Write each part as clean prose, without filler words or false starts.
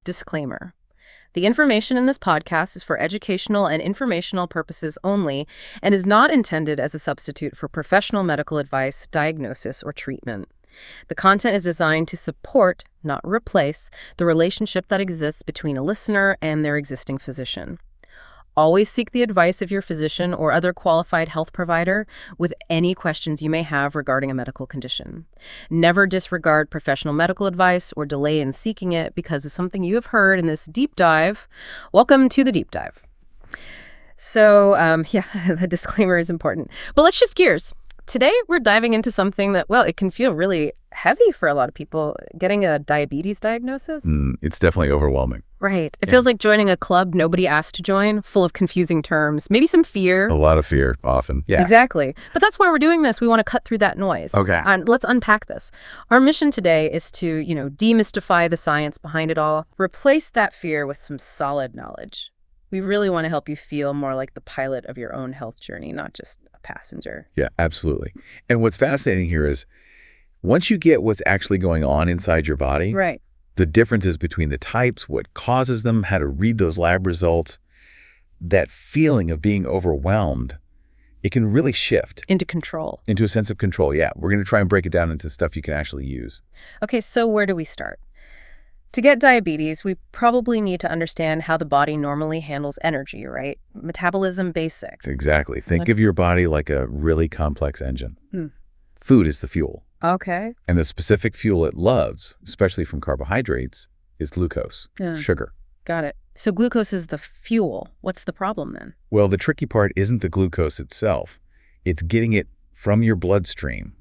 Disclaimer. The information in this podcast is for educational and informational purposes only and is not intended as a substitute for professional medical advice, diagnosis, or treatment. The content is designed to support, not replace, the relationship that exists between a listener and their existing physician. Always seek the advice of your physician or other qualified health provider with any questions you may have regarding a medical condition. Never disregard professional medical advice or delay in seeking it because of something you have heard in this deep dive. Welcome to the deep dive. So, the disclaimer is important. But let's shift gears. Today, we're diving into something that, well, it can feel really heavy for a lot of people, getting a diabetes diagnosis. It's definitely overwhelming. Right. It feels like joining a club nobody asked to join, full of confusing terms, maybe some fear. A lot of fear, often. Yeah. Exactly. But that's why we're doing this. We want to cut through that noise. Okay. And let's unpack this. Our mission today is to, demystify the science behind it all, replace that fear with some solid knowledge. We really want to help you feel more like the pilot of your own health journey, not just a passenger. Yeah, absolutely. And what's fascinating here is once you get what's actually going on inside your body, Right. the differences between the types, what causes them, how to read those lab results, that feeling of being overwhelmed, it can really shift. Into control. Into a sense of control, yeah. We're going to try and break it down into stuff you can actually use. Okay, so where do we start? To get diabetes, we probably need to understand how the body normally handles energy, right? Metabolism basics. Exactly. Think of your body like a really complex engine. Food is the fuel. Okay. And the specific fuel it loves, especially from carbohydrates, is glucose, sugar. Got it. So glucose is the fuel. What's the problem then? Well, the tricky part isn't the glucose itself. It's getting it from your bloodstream.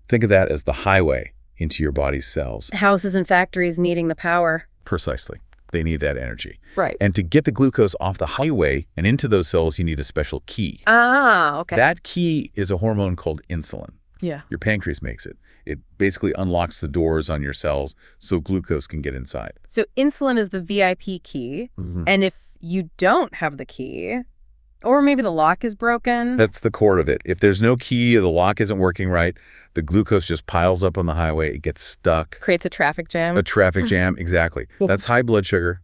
Think of that as the highway into your body's cells. Houses and factories needing the power. Precisely. They need that energy. Right. And to get the glucose off the highway and into those cells, you need a special key. Ah, okay. That key is a hormone called insulin. Yeah. Your pancreas makes it. It basically unlocks the doors on your cells so glucose can get inside. So insulin is the VIP key. And if you don't have the key, or maybe the lock is broken. That's the core of it. If there's no key or the lock isn't working right, the glucose just piles up on the highway. It gets stuck. Creates a traffic jam. A traffic jam, exactly. That's high blood sugar,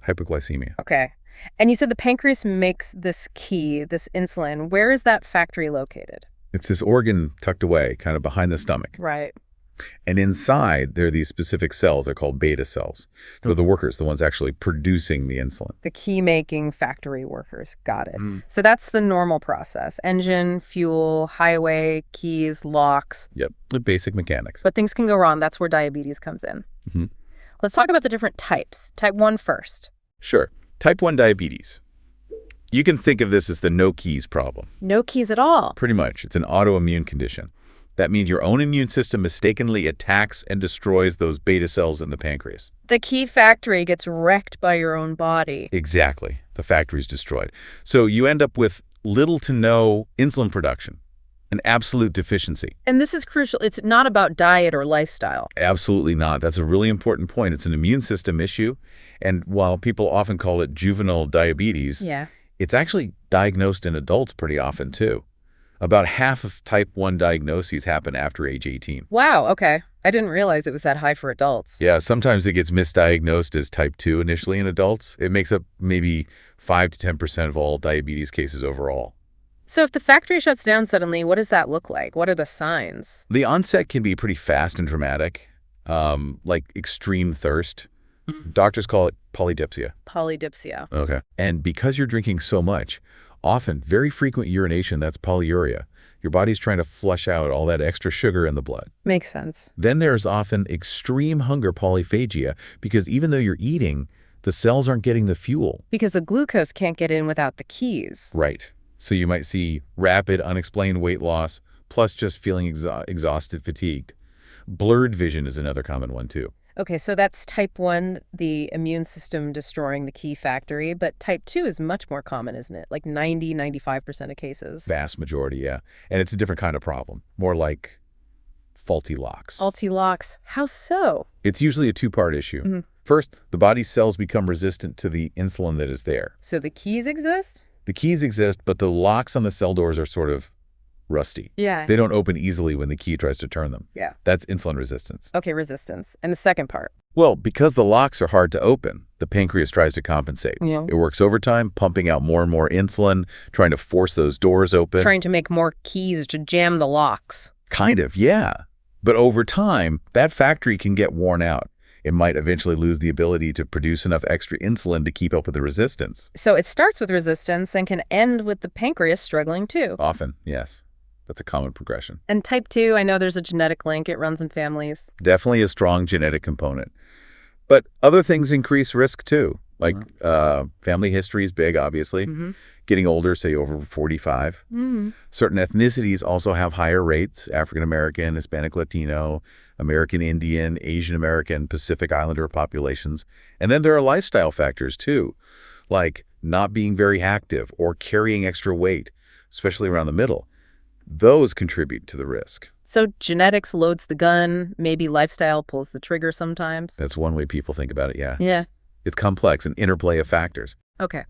hypoglycemia. Okay. And you said the pancreas makes this key, this insulin. Where is that factory located? It's this organ tucked away, kind of behind the stomach. Right. And inside, there are these specific cells. They're called beta cells. They're the workers, the ones actually producing the insulin. The key-making factory workers. Got it. So that's the normal process. Engine, fuel, highway, keys, locks. Yep, the basic mechanics. But things can go wrong. That's where diabetes comes in. Let's talk about the different types. Type 1 first. Sure. Type 1 diabetes. You can think of this as the no keys problem. No keys at all. Pretty much. It's an autoimmune condition. That means your own immune system mistakenly attacks and destroys those beta cells in the pancreas. The key factory gets wrecked by your own body. Exactly. The factory's destroyed. So you end up with little to no insulin production, an absolute deficiency. And this is crucial. It's not about diet or lifestyle. Absolutely not. That's a really important point. It's an immune system issue. And while people often call it juvenile diabetes, it's actually diagnosed in adults pretty often, too. About half of type 1 diagnoses happen after age 18. Wow, okay. I didn't realize it was that high for adults. Yeah, sometimes it gets misdiagnosed as type 2 initially in adults. It makes up maybe 5 to 10% of all diabetes cases overall. So if the factory shuts down suddenly, what does that look like? What are the signs? The onset can be pretty fast and dramatic, like extreme thirst. Doctors call it polydipsia. Polydipsia. Okay. And because you're drinking so much, often very frequent urination, that's polyuria. Your body's trying to flush out all that extra sugar in the blood. Makes sense. Then there's often extreme hunger polyphagia, because even though you're eating, the cells aren't getting the fuel. Because the glucose can't get in without the keys. Right. So you might see rapid, unexplained weight loss, plus just feeling exhausted, fatigued. Blurred vision is another common one, too. Okay, so that's type 1, the immune system destroying the key factory, but type 2 is much more common, isn't it? Like 95% of cases. Vast majority, yeah. And it's a different kind of problem, more like faulty locks. Faulty locks. How so? It's usually a two-part issue. First, the body's cells become resistant to the insulin that is there. So the keys exist? The keys exist, but the locks on the cell doors are sort of rusty. Yeah. They don't open easily when the key tries to turn them. Yeah. That's insulin resistance. Okay, resistance. And the second part? Well, because the locks are hard to open, the pancreas tries to compensate. Yeah. It works overtime, pumping out more and more insulin, trying to force those doors open. Trying to make more keys to jam the locks. Kind of, yeah. But over time, that factory can get worn out. It might eventually lose the ability to produce enough extra insulin to keep up with the resistance. So it starts with resistance and can end with the pancreas struggling too. Often, yes. That's a common progression. And type 2, I know there's a genetic link. It runs in families. Definitely a strong genetic component. But other things increase risk too, like family history is big, obviously. Getting older, say over 45. Certain ethnicities also have higher rates: African American, Hispanic Latino, American Indian, Asian American, Pacific Islander populations. And then there are lifestyle factors too, like not being very active or carrying extra weight, especially around the middle. Those contribute to the risk. So genetics loads the gun, maybe lifestyle pulls the trigger sometimes. That's one way people think about it, yeah. Yeah. It's complex, an interplay of factors. Okay.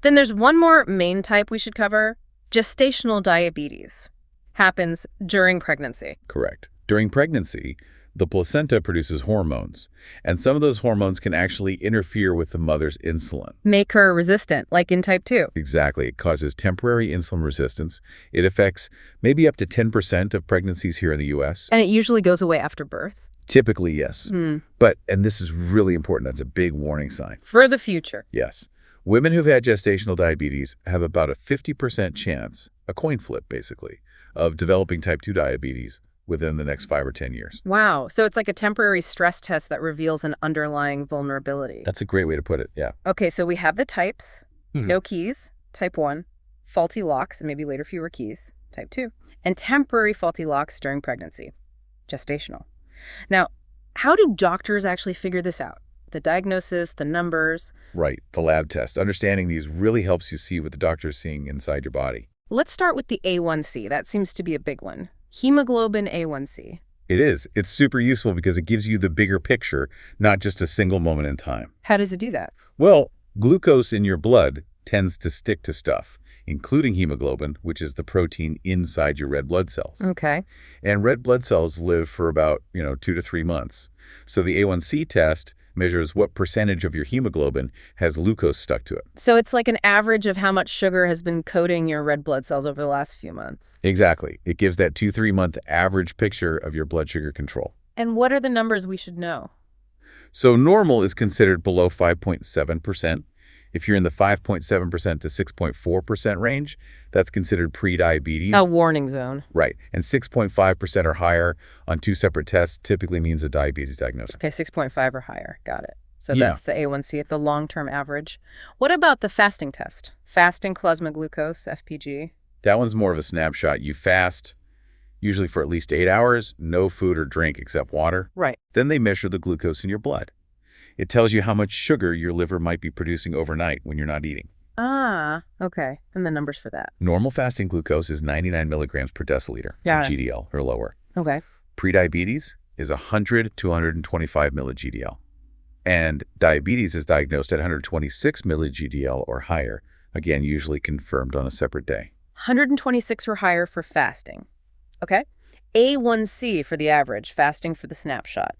Then there's one more main type we should cover. Gestational diabetes happens during pregnancy. Correct. During pregnancy, the placenta produces hormones, and some of those hormones can actually interfere with the mother's insulin. Make her resistant, like in type 2. Exactly. It causes temporary insulin resistance. It affects maybe up to 10% of pregnancies here in the U.S. And it usually goes away after birth. Typically, yes. But, and this is really important, that's a big warning sign. For the future. Yes. Women who've had gestational diabetes have about a 50% chance, a coin flip basically, of developing type 2 diabetes within the next 5 or 10 years. Wow. So it's like a temporary stress test that reveals an underlying vulnerability. That's a great way to put it, yeah. Okay, so we have the types. No keys, type 1. Faulty locks, and maybe later fewer keys, type 2. And temporary faulty locks during pregnancy, gestational. Now, how do doctors actually figure this out? The diagnosis, the numbers. Right, the lab test. Understanding these really helps you see what the doctor is seeing inside your body. Let's start with the A1C. That seems to be a big one. Hemoglobin A1C. It is. It's super useful because it gives you the bigger picture, not just a single moment in time. How does it do that? Well, glucose in your blood tends to stick to stuff, including hemoglobin, which is the protein inside your red blood cells. Okay. And red blood cells live for about, 2 to 3 months. So the A1C test measures what percentage of your hemoglobin has glucose stuck to it. So it's like an average of how much sugar has been coating your red blood cells over the last few months. Exactly. It gives that 2-3 month average picture of your blood sugar control. And what are the numbers we should know? So normal is considered below 5.7%. If you're in the 5.7% to 6.4% range, that's considered pre-diabetes. A warning zone. Right. And 6.5% or higher on 2 separate tests typically means a diabetes diagnosis. Okay, 6.5 or higher. Got it. So Yeah. that's the A1C at the long-term average. What about the fasting test? Fasting plasma glucose, FPG. That one's more of a snapshot. You fast, usually for at least 8 hours, no food or drink except water. Right. Then they measure the glucose in your blood. It tells you how much sugar your liver might be producing overnight when you're not eating. Ah, okay. And the numbers for that. Normal fasting glucose is 99 milligrams per deciliter, Yeah. GDL or lower. Okay. Prediabetes is 100 to 125 milli-GDL. And diabetes is diagnosed at 126 milli-GDL or higher, again, usually confirmed on a separate day. 126 or higher for fasting. Okay. A1C for the average, fasting for the snapshot.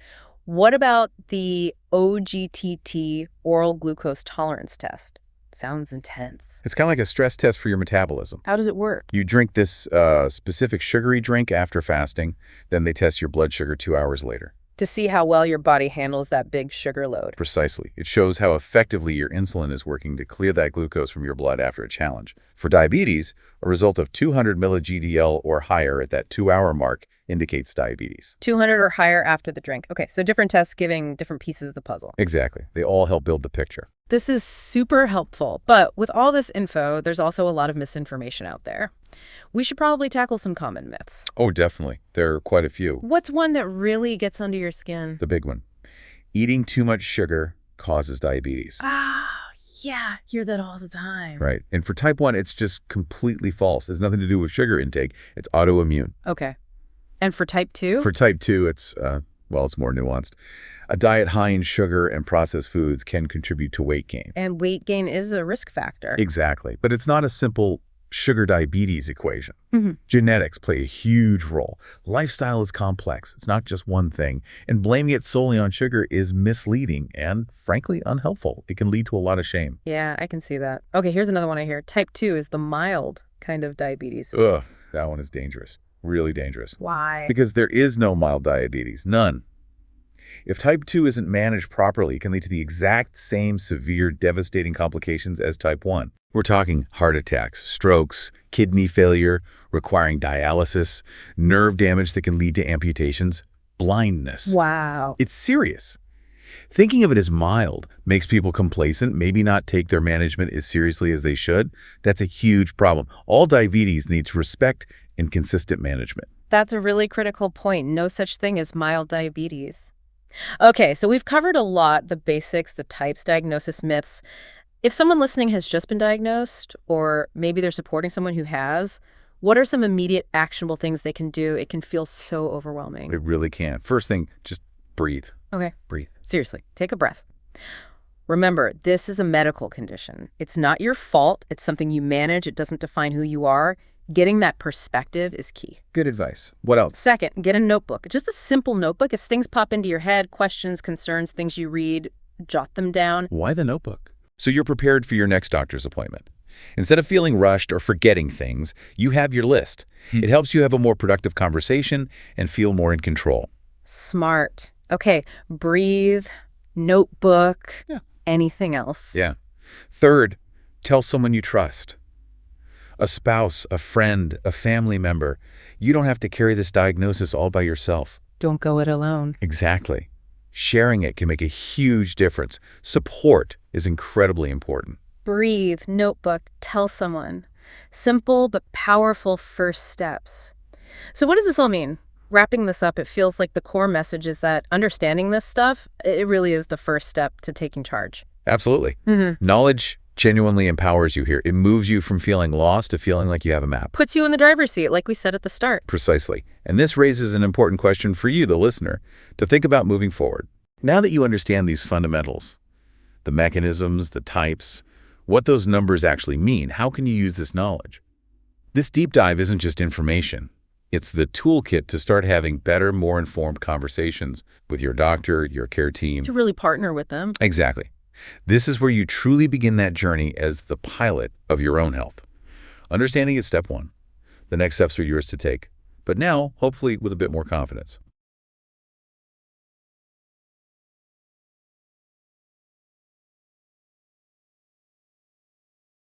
What about the OGTT, oral glucose tolerance test? Sounds intense. It's kind of like a stress test for your metabolism. How does it work? You drink this specific sugary drink after fasting, then they test your blood sugar 2 hours later. To see how well your body handles that big sugar load. Precisely. It shows how effectively your insulin is working to clear that glucose from your blood after a challenge. For diabetes, a result of 200 milli-GDL or higher at that 2-hour mark indicates diabetes. 200 or higher after the drink. Okay, so different tests giving different pieces of the puzzle. Exactly. They all help build the picture. This is super helpful, but with all this info, there's also a lot of misinformation out there. We should probably tackle some common myths. Oh, definitely. There are quite a few. What's one that really gets under your skin? The big one. Eating too much sugar causes diabetes. Yeah, hear that all the time. Right. And for type 1, it's just completely false. It's nothing to do with sugar intake. It's autoimmune. Okay. And for type 2? For type 2, it's more nuanced. A diet high in sugar and processed foods can contribute to weight gain. And weight gain is a risk factor. Exactly. But it's not a simple sugar diabetes equation. Mm-hmm. Genetics play a huge role. Lifestyle is complex. It's not just one thing. And blaming it solely on sugar is misleading and, frankly, unhelpful. It can lead to a lot of shame. Yeah, I can see that. Okay, here's another one I hear. Type 2 is the mild kind of diabetes. Ugh, that one is dangerous. Really dangerous. Why? Because there is no mild diabetes. None. If type 2 isn't managed properly, it can lead to the exact same severe, devastating complications as type 1. We're talking heart attacks, strokes, kidney failure, requiring dialysis, nerve damage that can lead to amputations, blindness. Wow. It's serious. Thinking of it as mild makes people complacent, maybe not take their management as seriously as they should. That's a huge problem. All diabetes needs respect and consistent management. That's a really critical point. No such thing as mild diabetes. Okay, so we've covered a lot, the basics, the types, diagnosis myths. If someone listening has just been diagnosed, or maybe they're supporting someone who has, what are some immediate actionable things they can do? It can feel so overwhelming. It really can. First thing, just breathe. Okay. Breathe. Seriously, take a breath. Remember, this is a medical condition. It's not your fault. It's something you manage. It doesn't define who you are. Getting that perspective is key. Good advice. What else? Second, get a notebook. Just a simple notebook. As things pop into your head, questions, concerns, things you read, jot them down. Why the notebook? So you're prepared for your next doctor's appointment. Instead of feeling rushed or forgetting things, you have your list. It helps you have a more productive conversation and feel more in control. Smart. Okay, breathe, notebook, anything else. Yeah. Third, tell someone you trust. A spouse, a friend, a family member. You don't have to carry this diagnosis all by yourself. Don't go it alone. Exactly. Sharing it can make a huge difference. Support is incredibly important. Breathe, notebook, tell someone. Simple but powerful first steps. So what does this all mean? Wrapping this up, it feels like the core message is that understanding this stuff, it really is the first step to taking charge. Absolutely. Knowledge genuinely empowers you here. It moves you from feeling lost to feeling like you have a map. Puts you in the driver's seat, like we said at the start. Precisely. And this raises an important question for you, the listener, to think about moving forward. Now that you understand these fundamentals, the mechanisms, the types, what those numbers actually mean, how can you use this knowledge? This deep dive isn't just information. It's the toolkit to start having better, more informed conversations with your doctor, your care team. To really partner with them. Exactly. This is where you truly begin that journey as the pilot of your own health. Understanding is step one. The next steps are yours to take. But now, hopefully, with a bit more confidence.